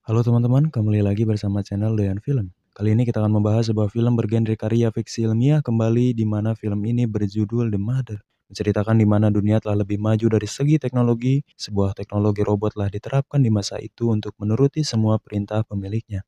Halo teman-teman, kembali lagi bersama channel Doyan Film. Kali ini kita akan membahas sebuah film bergenre karya fiksi ilmiah kembali di mana film ini berjudul The Mother. Menceritakan di mana dunia telah lebih maju dari segi teknologi, sebuah teknologi robot telah diterapkan di masa itu untuk menuruti semua perintah pemiliknya.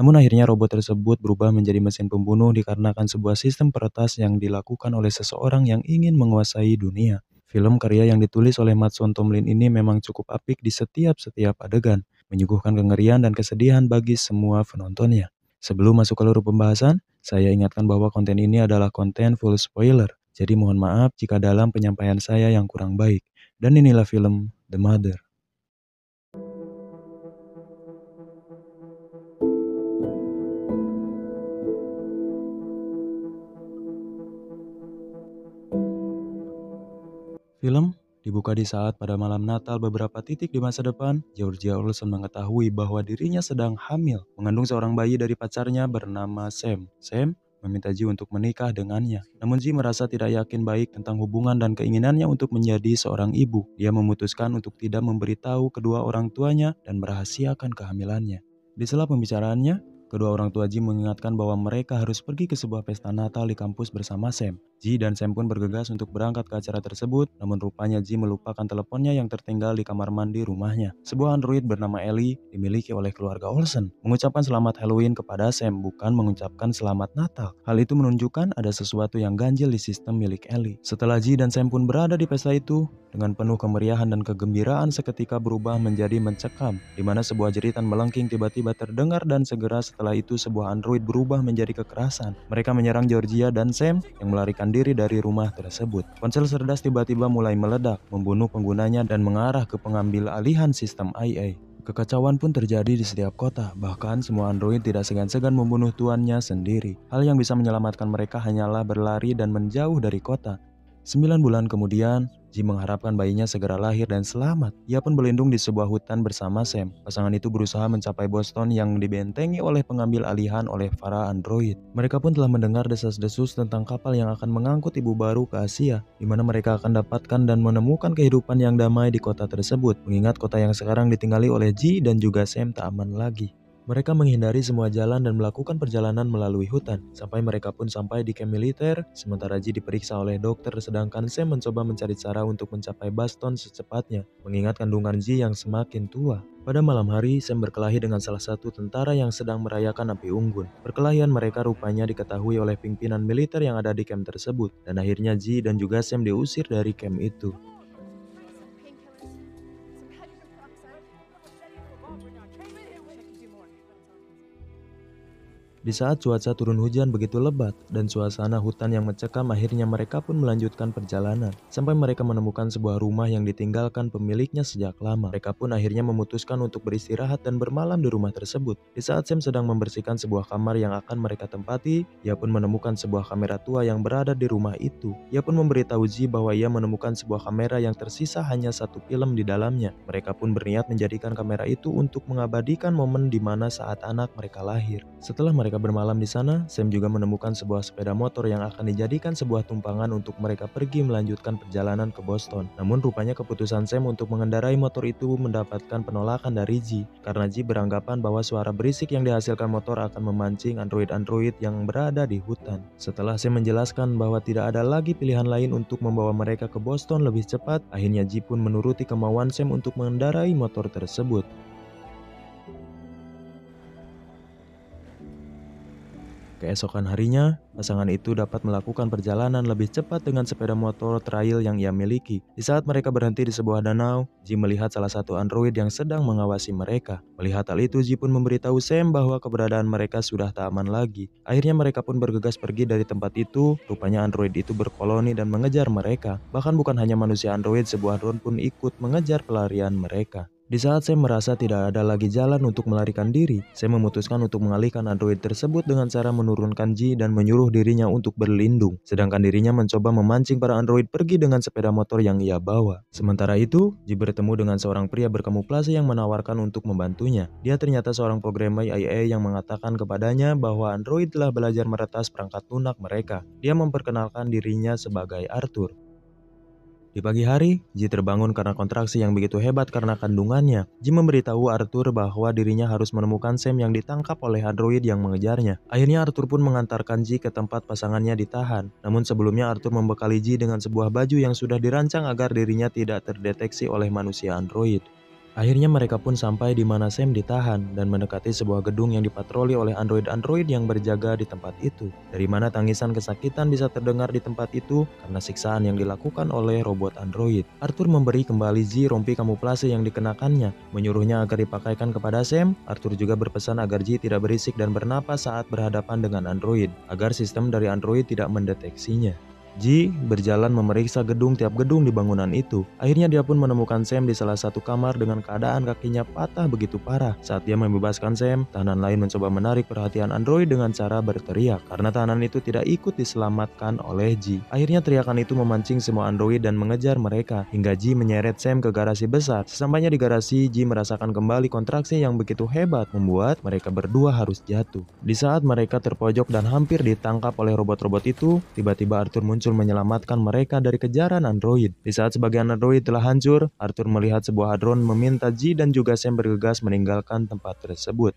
Namun akhirnya robot tersebut berubah menjadi mesin pembunuh dikarenakan sebuah sistem peretas yang dilakukan oleh seseorang yang ingin menguasai dunia. Film karya yang ditulis oleh Mason Tomlin ini memang cukup apik di setiap adegan, menyuguhkan kengerian dan kesedihan bagi semua penontonnya. Sebelum masuk ke seluruh pembahasan, saya ingatkan bahwa konten ini adalah konten full spoiler, jadi mohon maaf jika dalam penyampaian saya yang kurang baik. Dan inilah film The Mother. Film dibuka di saat pada malam Natal beberapa titik di masa depan, Georgia Olsen mengetahui bahwa dirinya sedang hamil, mengandung seorang bayi dari pacarnya bernama Sam. Sam meminta Ji untuk menikah dengannya. Namun Ji merasa tidak yakin baik tentang hubungan dan keinginannya untuk menjadi seorang ibu. Dia memutuskan untuk tidak memberitahu kedua orang tuanya dan merahasiakan kehamilannya. Di sela pembicaraannya, kedua orang tua Ji mengingatkan bahwa mereka harus pergi ke sebuah pesta Natal di kampus bersama Sam. Ji dan Sam pun bergegas untuk berangkat ke acara tersebut, namun rupanya Ji melupakan teleponnya yang tertinggal di kamar mandi rumahnya. Sebuah android bernama Ellie dimiliki oleh keluarga Olsen, mengucapkan selamat Halloween kepada Sam, bukan mengucapkan selamat Natal. Hal itu menunjukkan ada sesuatu yang ganjil di sistem milik Ellie. Setelah Ji dan Sam pun berada di pesta itu, dengan penuh kemeriahan dan kegembiraan seketika berubah menjadi mencekam, di mana sebuah jeritan melengking tiba-tiba terdengar dan segera setelah itu sebuah android berubah menjadi kekerasan. Mereka menyerang Georgia dan Sam yang melarikan diri dari rumah tersebut. Ponsel cerdas tiba-tiba mulai meledak, membunuh penggunanya dan mengarah ke pengambil alihan sistem IA. Kekacauan pun terjadi di setiap kota, bahkan semua android tidak segan-segan membunuh tuannya sendiri. Hal yang bisa menyelamatkan mereka hanyalah berlari dan menjauh dari kota. 9 bulan kemudian, Ji mengharapkan bayinya segera lahir dan selamat. Ia pun berlindung di sebuah hutan bersama Sam. Pasangan itu berusaha mencapai Boston yang dibentengi oleh pengambil alihan oleh para android. Mereka pun telah mendengar desas-desus tentang kapal yang akan mengangkut ibu baru ke Asia, di mana mereka akan dapatkan dan menemukan kehidupan yang damai di kota tersebut, mengingat kota yang sekarang ditinggali oleh Ji dan juga Sam tak aman lagi. Mereka menghindari semua jalan dan melakukan perjalanan melalui hutan, sampai mereka pun sampai di kamp militer, sementara Ji diperiksa oleh dokter sedangkan Sam mencoba mencari cara untuk mencapai Boston secepatnya, mengingat kandungan Ji yang semakin tua. Pada malam hari, Sam berkelahi dengan salah satu tentara yang sedang merayakan api unggun. Perkelahian mereka rupanya diketahui oleh pimpinan militer yang ada di kamp tersebut, dan akhirnya Ji dan juga Sam diusir dari kamp itu. Di saat cuaca turun hujan begitu lebat dan suasana hutan yang mencekam, akhirnya mereka pun melanjutkan perjalanan sampai mereka menemukan sebuah rumah yang ditinggalkan pemiliknya sejak lama. Mereka pun akhirnya memutuskan untuk beristirahat dan bermalam di rumah tersebut. Di saat Sam sedang membersihkan sebuah kamar yang akan mereka tempati, ia pun menemukan sebuah kamera tua yang berada di rumah itu. Ia pun memberitahu Ji bahwa ia menemukan sebuah kamera yang tersisa hanya satu film di dalamnya. Mereka pun berniat menjadikan kamera itu untuk mengabadikan momen di mana saat anak mereka lahir. Setelah mereka bermalam di sana, Sam juga menemukan sebuah sepeda motor yang akan dijadikan sebuah tumpangan untuk mereka pergi melanjutkan perjalanan ke Boston. Namun rupanya keputusan Sam untuk mengendarai motor itu mendapatkan penolakan dari Ji, karena Ji beranggapan bahwa suara berisik yang dihasilkan motor akan memancing android-android yang berada di hutan. Setelah Sam menjelaskan bahwa tidak ada lagi pilihan lain untuk membawa mereka ke Boston lebih cepat, akhirnya Ji pun menuruti kemauan Sam untuk mengendarai motor tersebut. Keesokan harinya, pasangan itu dapat melakukan perjalanan lebih cepat dengan sepeda motor trail yang ia miliki. Di saat mereka berhenti di sebuah danau, Ji melihat salah satu android yang sedang mengawasi mereka. Melihat hal itu, Ji pun memberitahu Sam bahwa keberadaan mereka sudah tak aman lagi. Akhirnya mereka pun bergegas pergi dari tempat itu. Rupanya android itu berkoloni dan mengejar mereka. Bahkan bukan hanya manusia android, sebuah drone pun ikut mengejar pelarian mereka. Di saat Sam merasa tidak ada lagi jalan untuk melarikan diri, Sam memutuskan untuk mengalihkan android tersebut dengan cara menurunkan Ji dan menyuruh dirinya untuk berlindung. Sedangkan dirinya mencoba memancing para android pergi dengan sepeda motor yang ia bawa. Sementara itu, Ji bertemu dengan seorang pria berkamuflase yang menawarkan untuk membantunya. Dia ternyata seorang programmer IA yang mengatakan kepadanya bahwa android telah belajar meretas perangkat lunak mereka. Dia memperkenalkan dirinya sebagai Arthur. Di pagi hari, Ji terbangun karena kontraksi yang begitu hebat karena kandungannya. Ji memberitahu Arthur bahwa dirinya harus menemukan Sam yang ditangkap oleh android yang mengejarnya. Akhirnya Arthur pun mengantarkan Ji ke tempat pasangannya ditahan. Namun sebelumnya Arthur membekali Ji dengan sebuah baju yang sudah dirancang agar dirinya tidak terdeteksi oleh manusia android. Akhirnya mereka pun sampai di mana Sam ditahan dan mendekati sebuah gedung yang dipatroli oleh android-android yang berjaga di tempat itu. Dari mana tangisan kesakitan bisa terdengar di tempat itu karena siksaan yang dilakukan oleh robot android. Arthur memberi kembali Ji rompi kamuflase yang dikenakannya, menyuruhnya agar dipakaikan kepada Sam. Arthur juga berpesan agar Ji tidak berisik dan bernapas saat berhadapan dengan android, agar sistem dari android tidak mendeteksinya. Ji berjalan memeriksa tiap gedung di bangunan itu. Akhirnya dia pun menemukan Sam di salah satu kamar dengan keadaan kakinya patah begitu parah. Saat dia membebaskan Sam, tahanan lain mencoba menarik perhatian android dengan cara berteriak karena tahanan itu tidak ikut diselamatkan oleh Ji. Akhirnya teriakan itu memancing semua android dan mengejar mereka hingga Ji menyeret Sam ke garasi besar. Sesampainya di garasi, Ji merasakan kembali kontraksi yang begitu hebat membuat mereka berdua harus jatuh. Di saat mereka terpojok dan hampir ditangkap oleh robot-robot itu, tiba-tiba Arthur muncul menyelamatkan mereka dari kejaran android. Di saat sebagian android telah hancur, Arthur melihat sebuah hadron meminta Ji dan juga Sam bergegas meninggalkan tempat tersebut.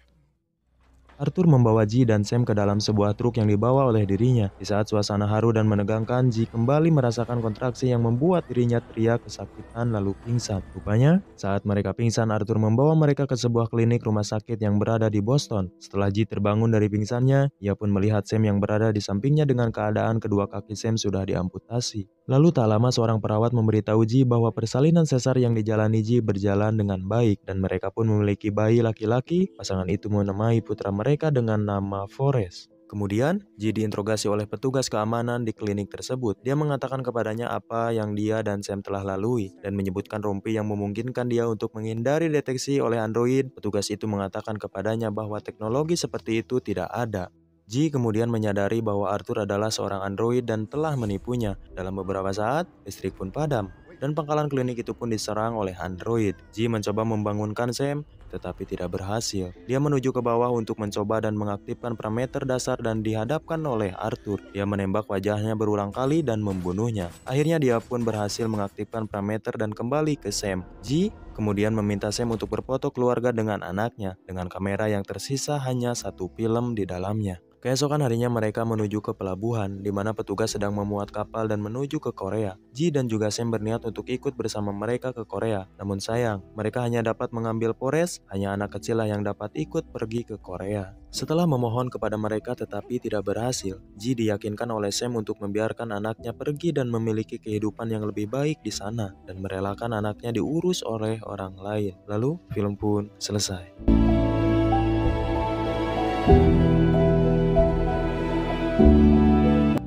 Arthur membawa Ji dan Sam ke dalam sebuah truk yang dibawa oleh dirinya. Di saat suasana haru dan menegangkan, Ji kembali merasakan kontraksi yang membuat dirinya teriak kesakitan lalu pingsan. Rupanya, saat mereka pingsan, Arthur membawa mereka ke sebuah klinik rumah sakit yang berada di Boston. Setelah Ji terbangun dari pingsannya, ia pun melihat Sam yang berada di sampingnya dengan keadaan kedua kaki Sam sudah diamputasi. Lalu tak lama seorang perawat memberitahu Ji bahwa persalinan sesar yang dijalani Ji berjalan dengan baik dan mereka pun memiliki bayi laki-laki. Pasangan itu menamai putra mereka dengan nama Forrest. Kemudian, Ji diinterogasi oleh petugas keamanan di klinik tersebut. Dia mengatakan kepadanya apa yang dia dan Sam telah lalui dan menyebutkan rompi yang memungkinkan dia untuk menghindari deteksi oleh android. Petugas itu mengatakan kepadanya bahwa teknologi seperti itu tidak ada. Ji kemudian menyadari bahwa Arthur adalah seorang android dan telah menipunya. Dalam beberapa saat, listrik pun padam, dan pangkalan klinik itu pun diserang oleh android. Ji mencoba membangunkan Sam, tetapi tidak berhasil. Dia menuju ke bawah untuk mencoba dan mengaktifkan parameter dasar dan dihadapkan oleh Arthur. Dia menembak wajahnya berulang kali dan membunuhnya. Akhirnya dia pun berhasil mengaktifkan parameter dan kembali ke Sam. Ji kemudian meminta Sam untuk berfoto keluarga dengan anaknya, dengan kamera yang tersisa hanya satu film di dalamnya. Keesokan harinya mereka menuju ke pelabuhan, di mana petugas sedang memuat kapal dan menuju ke Korea. Ji dan juga Sam berniat untuk ikut bersama mereka ke Korea. Namun sayang, mereka hanya dapat mengambil Forrest, hanya anak kecil lah yang dapat ikut pergi ke Korea. Setelah memohon kepada mereka tetapi tidak berhasil, Ji diyakinkan oleh Sam untuk membiarkan anaknya pergi dan memiliki kehidupan yang lebih baik di sana, dan merelakan anaknya diurus oleh orang lain. Lalu, film pun selesai.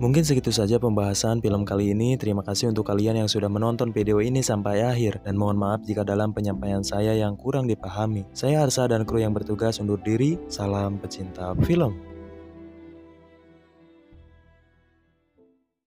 Mungkin segitu saja pembahasan film kali ini. Terima kasih untuk kalian yang sudah menonton video ini sampai akhir. Dan mohon maaf jika dalam penyampaian saya yang kurang dipahami. Saya Arsa dan kru yang bertugas undur diri. Salam pecinta film.